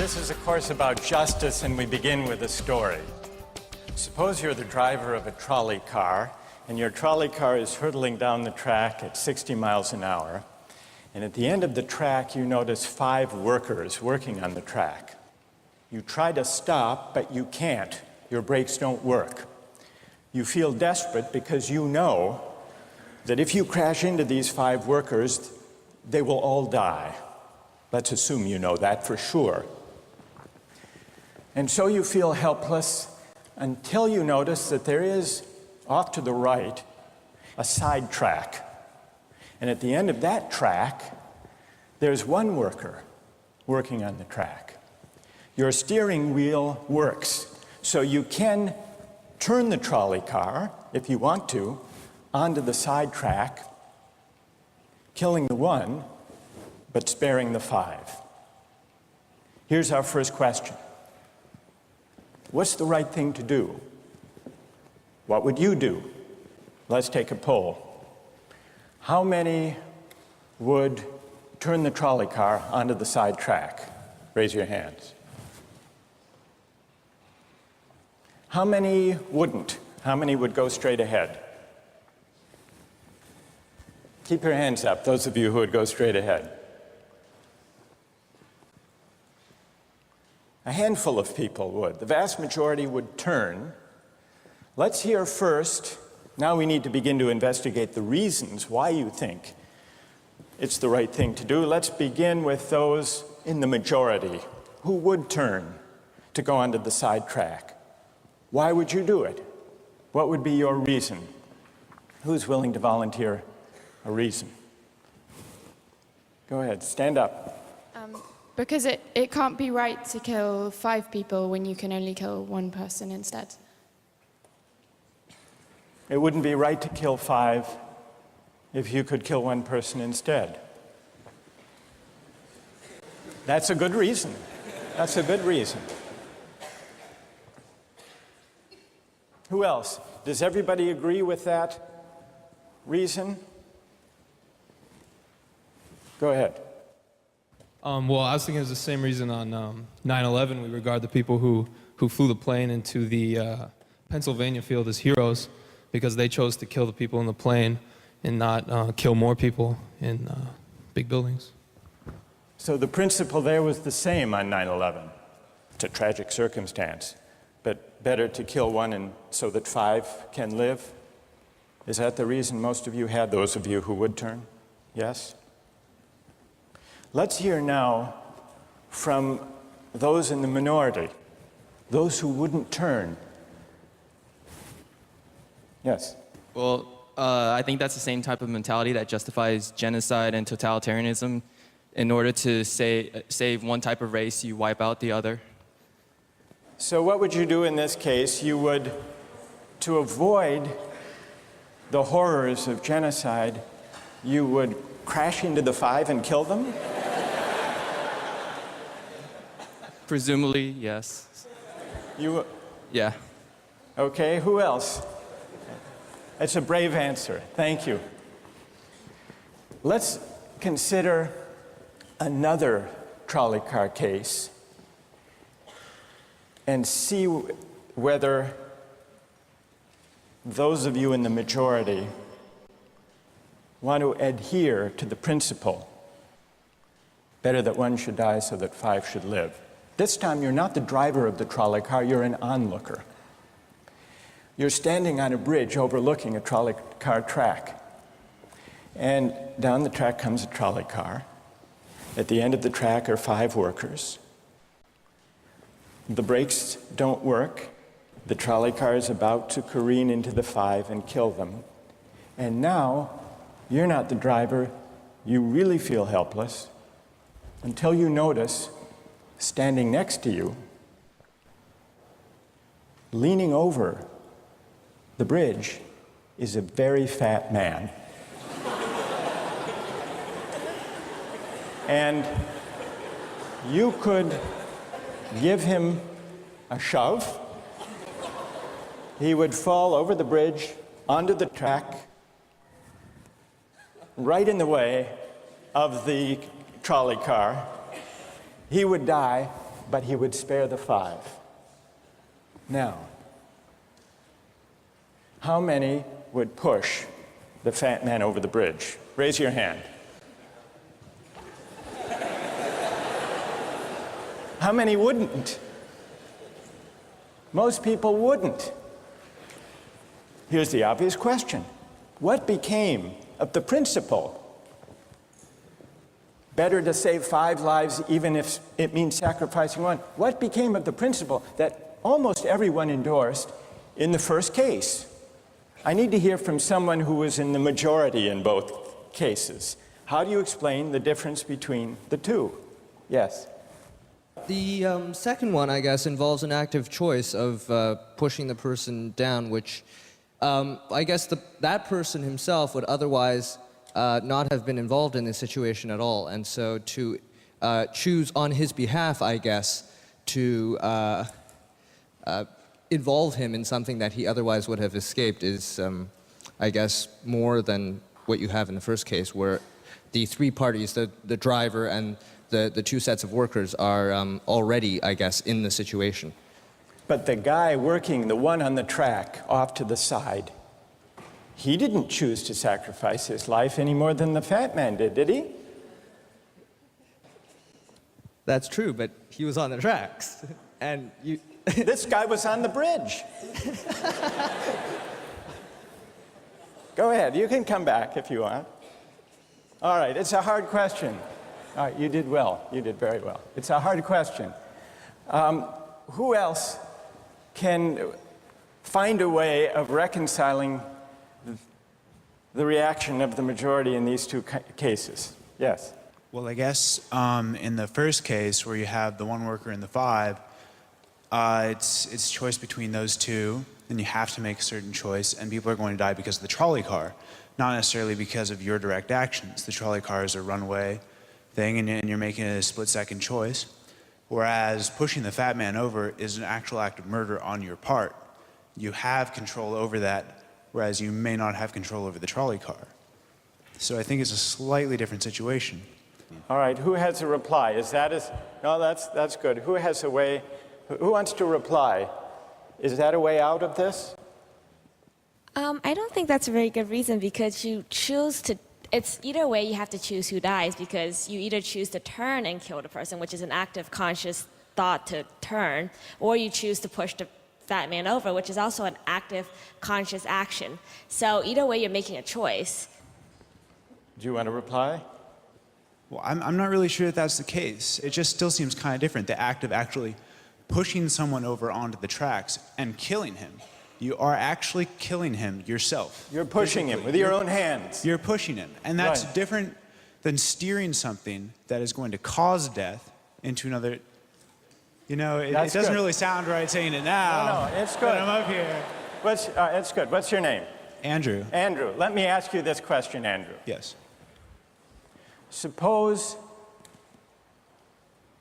This is a course about justice, and we begin with a story. Suppose you're the driver of a trolley car, and your trolley car is hurtling down the track at 60 miles an hour. And at the end of the track, you notice 5 workers working on the track. You try to stop, but you can't. Your brakes don't work. You feel desperate because you know that if you crash into these 5 workers, they will all die. Let's assume you know that for sure. And so you feel helpless until you notice that there is, off to the right, a side track. And at the end of that track, there's one worker working on the track. Your steering wheel works, so you can turn the trolley car, if you want to, onto the side track, killing the one, but sparing the 5. Here's our first question. What's the right thing to do? What would you do? Let's take a poll. How many would turn the trolley car onto the side track? Raise your hands. How many wouldn't? How many would go straight ahead? Keep your hands up, those of you who would go straight ahead. A handful of people would. The vast majority would turn. Let's hear first. Now we need to begin to investigate the reasons why you think it's the right thing to do. Let's begin with those in the majority who would turn to go onto the side track. Why would you do it? What would be your reason? Who's willing to volunteer a reason? Go ahead, stand up. Because it can't be right to kill 5 people when you can only kill 1 person instead. It wouldn't be right to kill 5 if you could kill 1 person instead. That's a good reason. That's a good reason. Who else? Does everybody agree with that reason? Go ahead. Well, I was thinking it was the same reason on 9/11. We regard the people who flew the plane into the Pennsylvania field as heroes because they chose to kill the people in the plane and not kill more people in big buildings. So the principle there was the same on 9/11. It's a tragic circumstance, but better to kill 1 and so that 5 can live? Is that the reason most of you had, those of you who would turn? Yes? Let's hear now from those in the minority, those who wouldn't turn. Yes? Well, I think that's the same type of mentality that justifies genocide and totalitarianism. In order to save one type of race, you wipe out the other. So what would you do in this case? You would, to avoid the horrors of genocide, you would crash into the 5 and kill them? Presumably, yes. Yeah. Okay, who else? That's a brave answer. Thank you. Let's consider another trolley car case and see whether those of you in the majority want to adhere to the principle, better that 1 should die so that 5 should live. This time you're not the driver of the trolley car, you're an onlooker. You're standing on a bridge overlooking a trolley car track. And down the track comes a trolley car. At the end of the track are 5 workers. The brakes don't work. The trolley car is about to careen into the 5 and kill them. And now, you're not the driver. You really feel helpless until you notice, standing next to you, leaning over the bridge, is a very fat man. And you could give him a shove. He would fall over the bridge, onto the track, right in the way of the trolley car. He would die, but he would spare the 5. Now, how many would push the fat man over the bridge? Raise your hand. How many wouldn't? Most people wouldn't. Here's the obvious question. What became of the principle? Better to save 5 lives even if it means sacrificing 1. What became of the principle that almost everyone endorsed in the first case? I need to hear from someone who was in the majority in both cases. How do you explain the difference between the two? Yes. The second one, I guess, involves an active choice of pushing the person down, which I guess that person himself would otherwise not have been involved in this situation at all. And so to choose on his behalf, I guess, to involve him in something that he otherwise would have escaped is, I guess, more than what you have in the first case, where the 3 parties, the driver and the 2 sets of workers, are already, I guess, in the situation. But the guy working, the one on the track off to the side, he didn't choose to sacrifice his life any more than the fat man did he? That's true, but he was on the tracks. And you... This guy was on the bridge. Go ahead, you can come back if you want. All right, it's a hard question. All right, you did well. You did very well. It's a hard question. Who else can find a way of reconciling the reaction of the majority in these 2 cases? Yes. Well, I guess in the first case where you have the 1 worker and the 5, it's choice between those 2, and you have to make a certain choice, and people are going to die because of the trolley car, not necessarily because of your direct actions. The trolley car is a runaway thing, and you're making a split-second choice, whereas pushing the fat man over is an actual act of murder on your part. You have control over that, whereas you may not have control over the trolley car. So I think it's a slightly different situation. All right, who has a reply? No, that's good. Who has a way, who wants to reply? Is that a way out of this? I don't think that's a very good reason, because you choose to, it's either way you have to choose who dies, because you either choose to turn and kill the person, which is an active conscious thought to turn, or you choose to push the fat man over, which is also an active conscious action. So either way you're making a choice. Do you want to reply? Well, I'm not really sure that that's the case. It just still seems kind of different, the act of actually pushing someone over onto the tracks and killing him. You are actually killing him yourself. You're pushing him with your own hands. You're pushing him. And that's Right. different than steering something that is going to cause death into another. You know, it doesn't good. really sound right saying it now. No, it's good. But I'm up here. It's good. What's your name? Andrew. Andrew. Let me ask you this question, Andrew. Yes. Suppose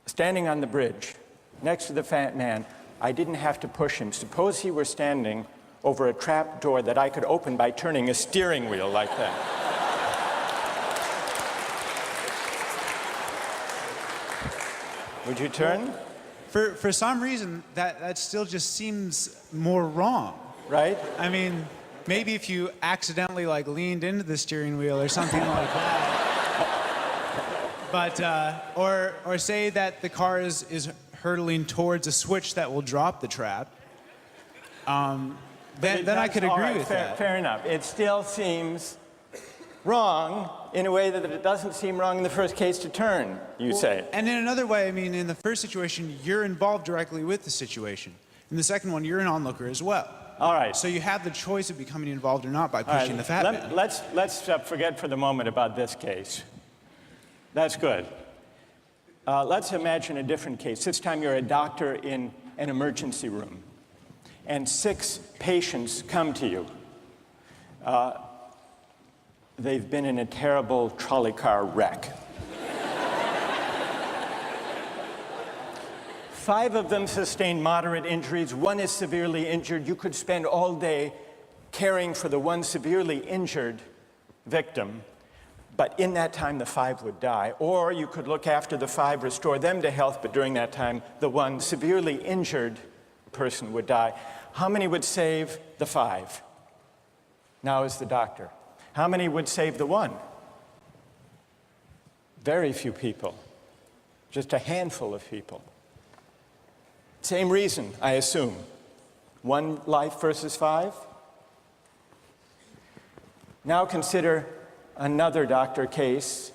standing on the bridge next to the fat man, I didn't have to push him. Suppose he were standing over a trap door that I could open by turning a steering wheel like that. Would you turn? For some reason, that still just seems more wrong. Right? I mean, maybe if you accidentally like leaned into the steering wheel or something like that. But or say that the car is hurtling towards a switch that will drop the trap. Then I could agree with that. Fair enough. It still seems wrong in a way that it doesn't seem wrong in the first case to turn, you say. And in another way, I mean, in the first situation, you're involved directly with the situation. In the second one, you're an onlooker as well. All right. So you have the choice of becoming involved or not by pushing the fat man. Let's forget for the moment about this case. That's good. Let's imagine a different case. This time you're a doctor in an emergency room, and 6 patients come to you. They've been in a terrible trolley car wreck. 5 of them sustained moderate injuries. 1 is severely injured. You could spend all day caring for the 1 severely injured victim. but in that time the 5 would die. Or you could look after the 5, restore them to health, but during that time the 1 severely injured person would die. How many would save the 5? Now is the doctor. How many would save the 1? Very few people. Just a handful of people. Same reason, I assume. 1 life versus 5? Now consider another doctor case.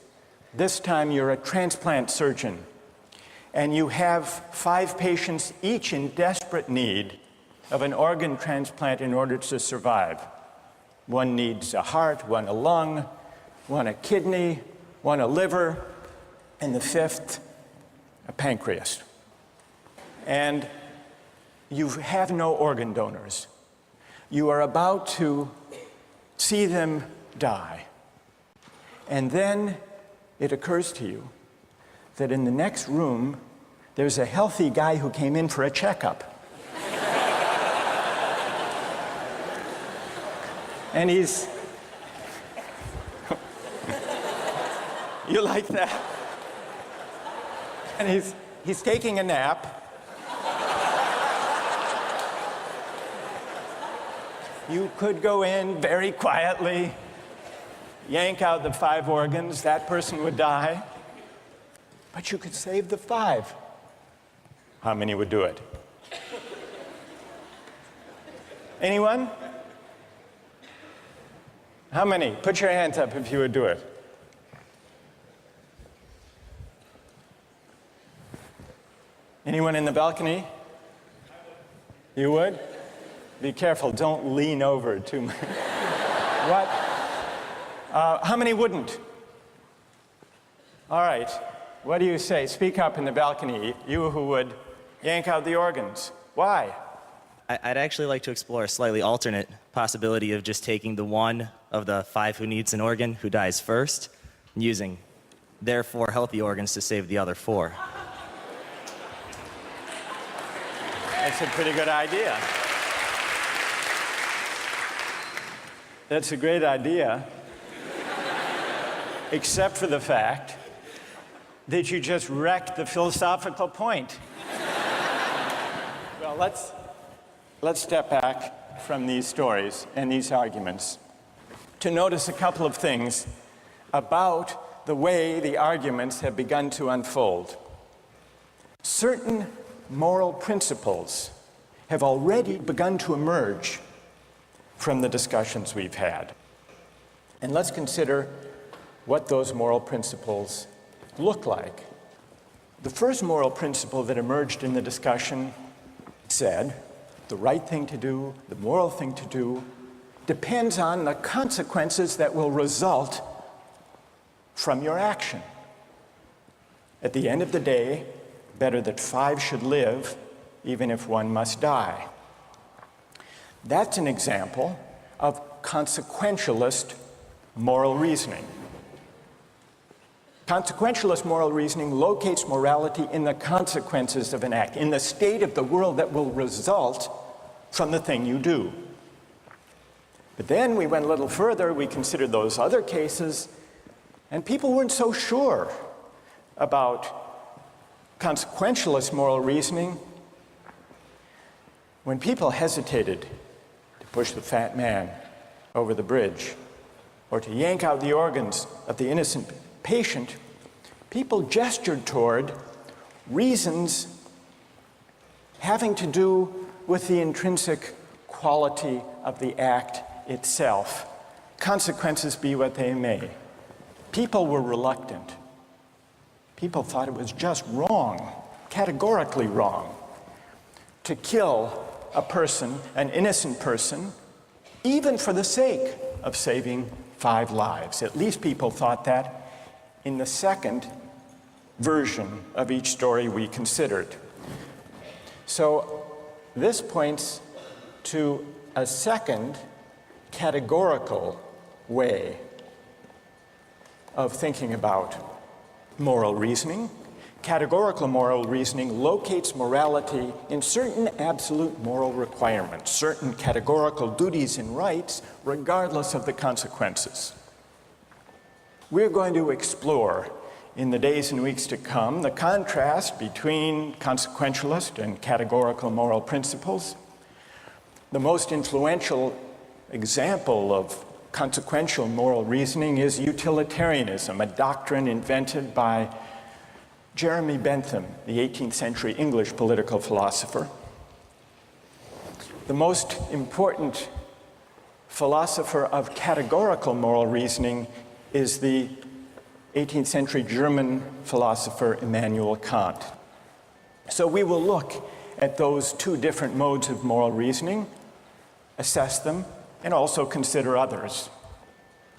This time you're a transplant surgeon, and you have 5 patients, each in desperate need of an organ transplant in order to survive. 1 needs a heart, 1 a lung, 1 a kidney, 1 a liver, and the 5th, a pancreas. And you have no organ donors. You are about to see them die. And then it occurs to you that in the next room, there's a healthy guy who came in for a checkup. And he's... You like that? And he's taking a nap. You could go in very quietly, yank out the 5 organs, that person would die. But you could save the 5. How many would do it? Anyone? How many? Put your hands up if you would do it. Anyone in the balcony? You would? Be careful, don't lean over too much. What? How many wouldn't? All right, what do you say? Speak up in the balcony, you who would yank out the organs. Why? I'd actually like to explore a slightly alternate possibility of just taking the 1 of the 5 who needs an organ who dies first, and using their 4 healthy organs to save the other 4. That's a pretty good idea. That's a great idea, except for the fact that you just wrecked the philosophical point. Well, let's step back from these stories and these arguments to notice a couple of things about the way the arguments have begun to unfold. Certain moral principles have already begun to emerge from the discussions we've had. And let's consider what those moral principles look like. The first moral principle that emerged in the discussion said the right thing to do, the moral thing to do, depends on the consequences that will result from your action. At the end of the day, better that 5 should live, even if 1 must die. That's an example of consequentialist moral reasoning. Consequentialist moral reasoning locates morality in the consequences of an act, in the state of the world that will result from the thing you do. But then we went a little further, we considered those other cases, and people weren't so sure about consequentialist moral reasoning. When people hesitated to push the fat man over the bridge or to yank out the organs of the innocent patient, people gestured toward reasons having to do with the intrinsic quality of the act itself. Consequences be what they may. People were reluctant. People thought it was just wrong, categorically wrong, to kill a person, an innocent person, even for the sake of saving 5 lives. At least people thought that in the second version of each story we considered. So this points to a second categorical way of thinking about moral reasoning. Categorical moral reasoning locates morality in certain absolute moral requirements, certain categorical duties and rights, regardless of the consequences. we're going to explore in the days and weeks to come the contrast between consequentialist and categorical moral principles. The most influential example of consequential moral reasoning is utilitarianism, a doctrine invented by Jeremy Bentham, the 18th century English political philosopher. The most important philosopher of categorical moral reasoning is the 18th century German philosopher Immanuel Kant. So we will look at those two different modes of moral reasoning, assess them, and also consider others.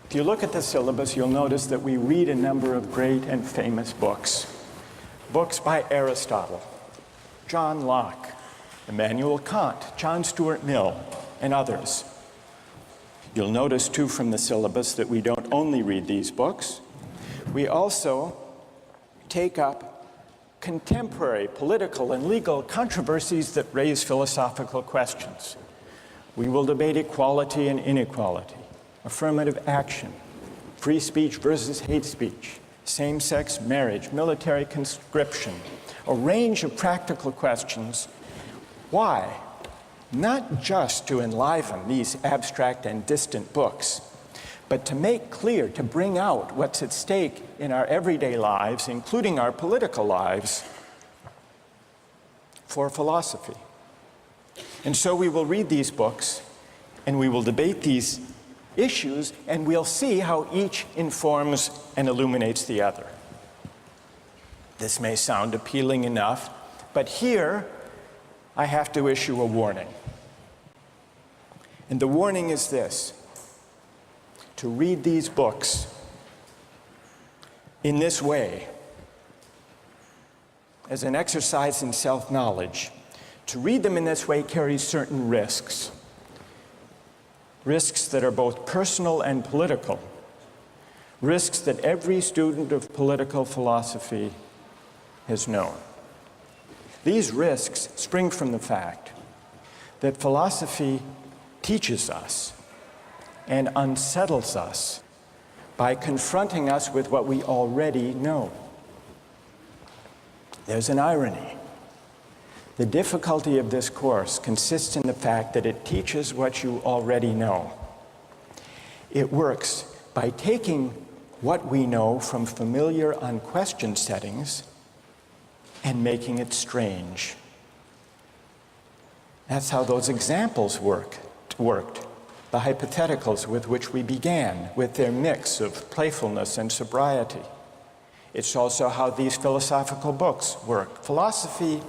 If you look at the syllabus, you'll notice that we read a number of great and famous books. Books by Aristotle, John Locke, Immanuel Kant, John Stuart Mill, and others. You'll notice, too, from the syllabus that we don't only read these books. We also take up contemporary political and legal controversies that raise philosophical questions. We will debate equality and inequality, affirmative action, free speech versus hate speech, same-sex marriage, military conscription, a range of practical questions. Why? Not just to enliven these abstract and distant books, but to make clear, to bring out what's at stake in our everyday lives, including our political lives, for philosophy. And so we will read these books, and we will debate these issues, and we'll see how each informs and illuminates the other. This may sound appealing enough, but here I have to issue a warning. And the warning is this: to read these books in this way, as an exercise in self-knowledge, to read them in this way carries certain risks. Risks that are both personal and political. Risks that every student of political philosophy has known. These risks spring from the fact that philosophy teaches us and unsettles us by confronting us with what we already know. There's an irony. The difficulty of this course consists in the fact that it teaches what you already know. It works by taking what we know from familiar, unquestioned settings and making it strange. That's how those examples worked. The hypotheticals with which we began, with their mix of playfulness and sobriety. It's also how these philosophical books work. Philosophy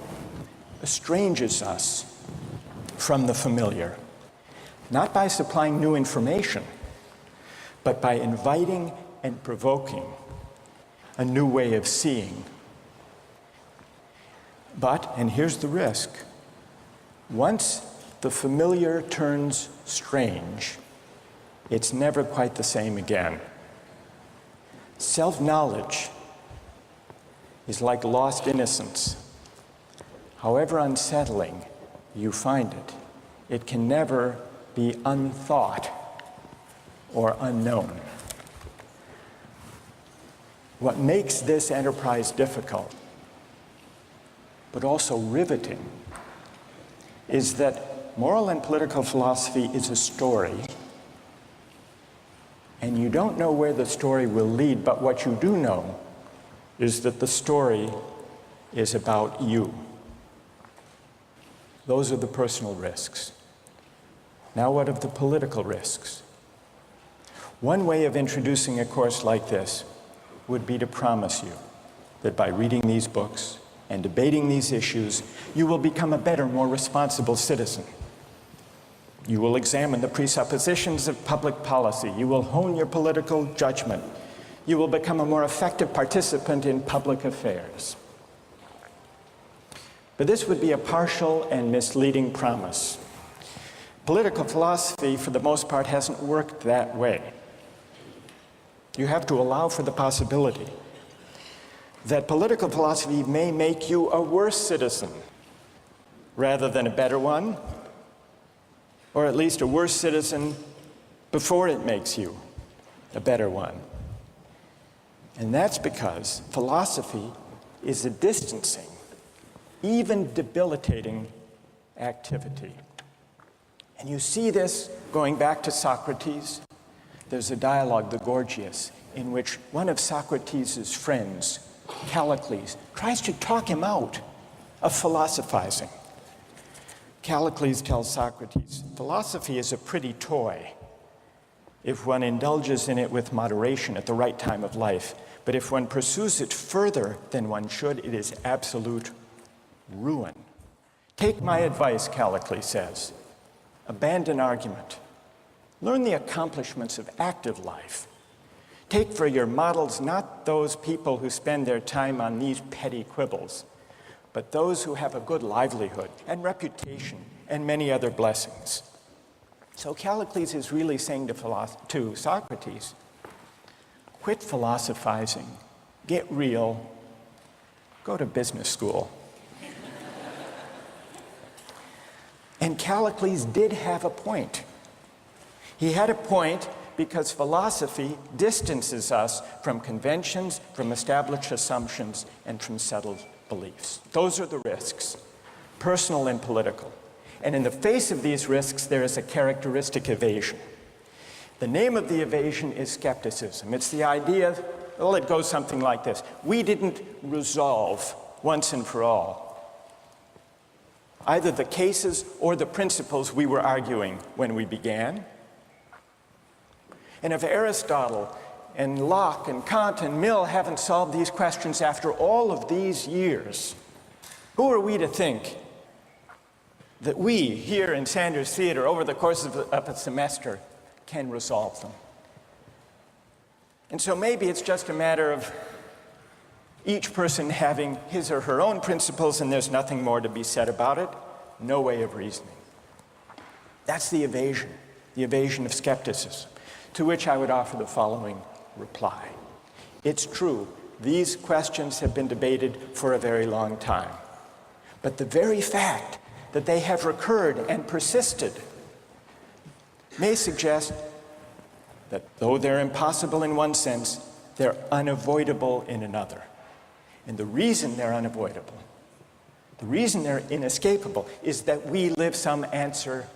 estranges us from the familiar, not by supplying new information, but by inviting and provoking a new way of seeing. But, and here's the risk, once the familiar turns strange, it's never quite the same again. Self-knowledge is like lost innocence. However unsettling you find it, it can never be unthought or unknown. What makes this enterprise difficult, but also riveting, is that moral and political philosophy is a story, and you don't know where the story will lead, but what you do know is that the story is about you. Those are the personal risks. Now what of the political risks? One way of introducing a course like this would be to promise you that by reading these books and debating these issues, you will become a better, more responsible citizen. You will examine the presuppositions of public policy. You will hone your political judgment. You will become a more effective participant in public affairs. But this would be a partial and misleading promise. Political philosophy, for the most part, hasn't worked that way. You have to allow for the possibility that political philosophy may make you a worse citizen rather than a better one, or at least a worse citizen before it makes you a better one. And that's because philosophy is a distancing, even debilitating activity. And you see this going back to Socrates. There's a dialogue, the Gorgias, in which one of Socrates' friends, Callicles, tries to talk him out of philosophizing. Callicles tells Socrates, philosophy is a pretty toy if one indulges in it with moderation at the right time of life. But if one pursues it further than one should, it is absolute ruin. Take my advice, Callicles says. Abandon argument. Learn the accomplishments of active life. Take for your models not those people who spend their time on these petty quibbles, but those who have a good livelihood and reputation and many other blessings. So Callicles is really saying to Socrates, quit philosophizing, get real, go to business school. And Callicles did have a point. He had a point because philosophy distances us from conventions, from established assumptions, and from settled beliefs. Those are the risks, personal and political. And in the face of these risks, there is a characteristic evasion. The name of the evasion is skepticism. It's the idea, well, it goes something like this. We didn't resolve once and for all either the cases or the principles we were arguing when we began. And if Aristotle and Locke and Kant and Mill haven't solved these questions after all of these years, who are we to think that we here in Sanders Theatre over the course of a semester can resolve them? And so maybe it's just a matter of each person having his or her own principles and there's nothing more to be said about it. No way of reasoning. That's the evasion of skepticism, to which I would offer the following reply. It's true, these questions have been debated for a very long time. But the very fact that they have recurred and persisted may suggest that though they're impossible in one sense, they're unavoidable in another. And the reason they're unavoidable, the reason they're inescapable, is that we live some answer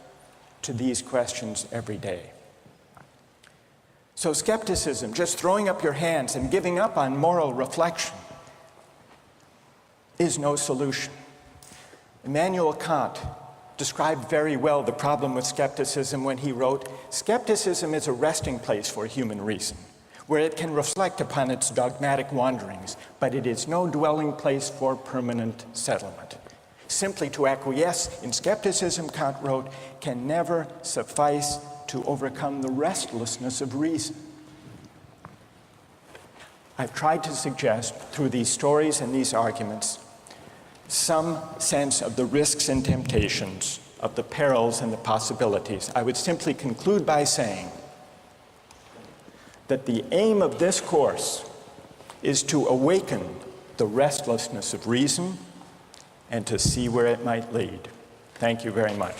to these questions every day. So skepticism, just throwing up your hands and giving up on moral reflection, is no solution. Immanuel Kant described very well the problem with skepticism when he wrote, "Skepticism is a resting place for human reason, where it can reflect upon its dogmatic wanderings, but it is no dwelling place for permanent settlement. Simply to acquiesce in skepticism," Kant wrote, "can never suffice to overcome the restlessness of reason." I've tried to suggest through these stories and these arguments some sense of the risks and temptations, of the perils and the possibilities. I would simply conclude by saying that the aim of this course is to awaken the restlessness of reason and to see where it might lead. Thank you very much.